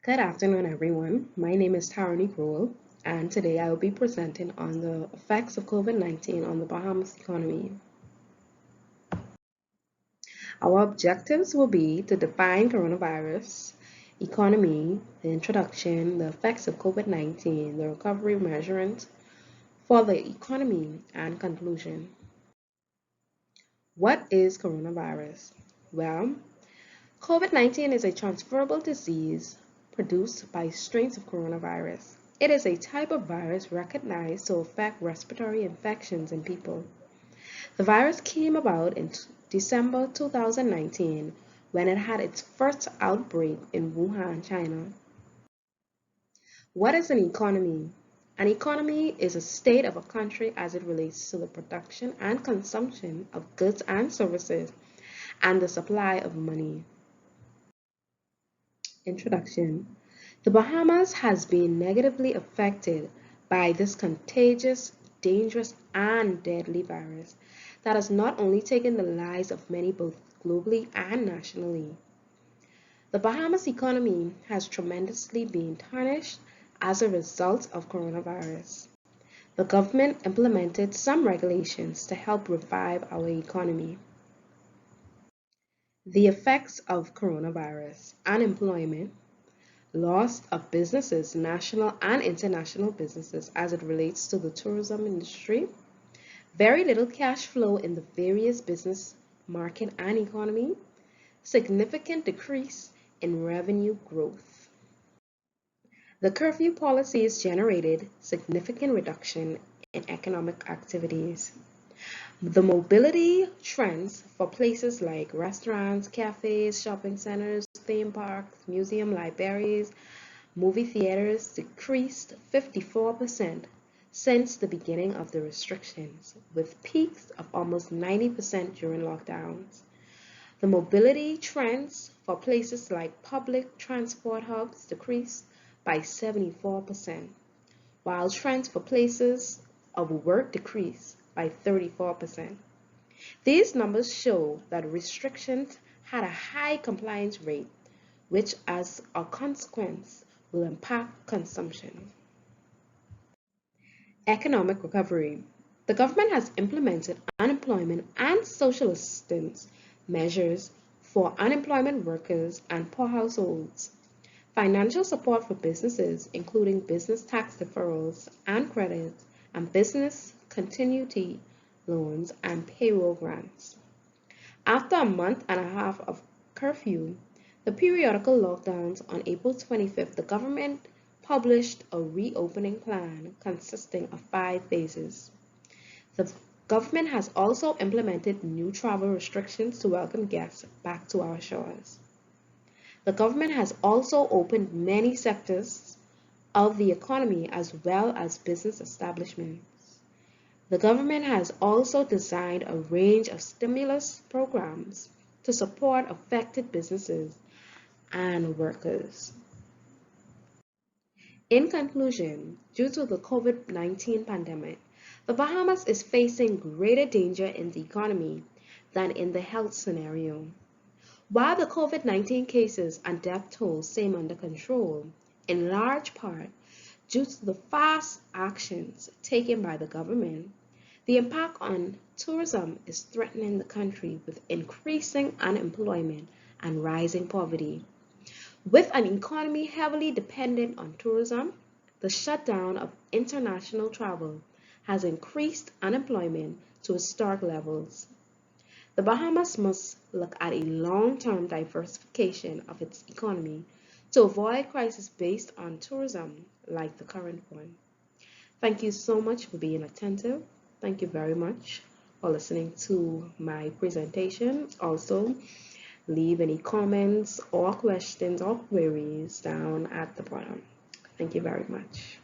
Good afternoon, everyone. My name is Taranique Rolle, and today I will be presenting on the effects of COVID-19 on the Bahamas economy. Our objectives will be to define coronavirus, economy, the introduction, the effects of COVID-19, the recovery measurement for the economy, and conclusion. What is coronavirus? Well, COVID-19 is a transferable disease produced by strains of coronavirus. It is a type of virus recognized to affect respiratory infections in people. The virus came about in December 2019 when it had its first outbreak in Wuhan, China. What is an economy? An economy is a state of a country as it relates to the production and consumption of goods and services and the supply of money. Introduction. The Bahamas has been negatively affected by this contagious, dangerous, and deadly virus that has not only taken the lives of many both globally and nationally. The Bahamas economy has tremendously been tarnished as a result of coronavirus. The government implemented some regulations to help revive our economy. The effects of coronavirus: unemployment, loss of businesses, national and international businesses as it relates to the tourism industry, very little cash flow in the various business market and economy, significant decrease in revenue growth. The curfew policies generated significant reduction in economic activities. The mobility trends for places like restaurants, cafes, shopping centers, theme parks, museum libraries, movie theaters decreased 54% since the beginning of the restrictions, with peaks of almost 90% during lockdowns. The mobility trends for places like public transport hubs decreased by 74%, while trends for places of work decreased by 34%. These numbers show that restrictions had a high compliance rate, which as a consequence will impact consumption. Economic recovery. The government has implemented unemployment and social assistance measures for unemployment workers and poor households. Financial support for businesses, including business tax deferrals and credits, and business continuity loans and payroll grants. After a month and a half of curfew, the periodical lockdowns on April 25th, the government published a reopening plan consisting of 5 phases. The government has also implemented new travel restrictions to welcome guests back to our shores. The government has also opened many sectors of the economy as well as business establishments. The government has also designed a range of stimulus programs to support affected businesses and workers. In conclusion, due to the COVID-19 pandemic, the Bahamas is facing greater danger in the economy than in the health scenario. While the COVID-19 cases and death tolls seem under control, in large part due to the fast actions taken by the government, the impact on tourism is threatening the country with increasing unemployment and rising poverty. With an economy heavily dependent on tourism, the shutdown of international travel has increased unemployment to historic levels. The Bahamas must look at a long-term diversification of its economy to avoid crises based on tourism like the current one. Thank you so much for being attentive. Thank you very much for listening to my presentation. Also, leave any comments or questions or queries down at the bottom. Thank you very much.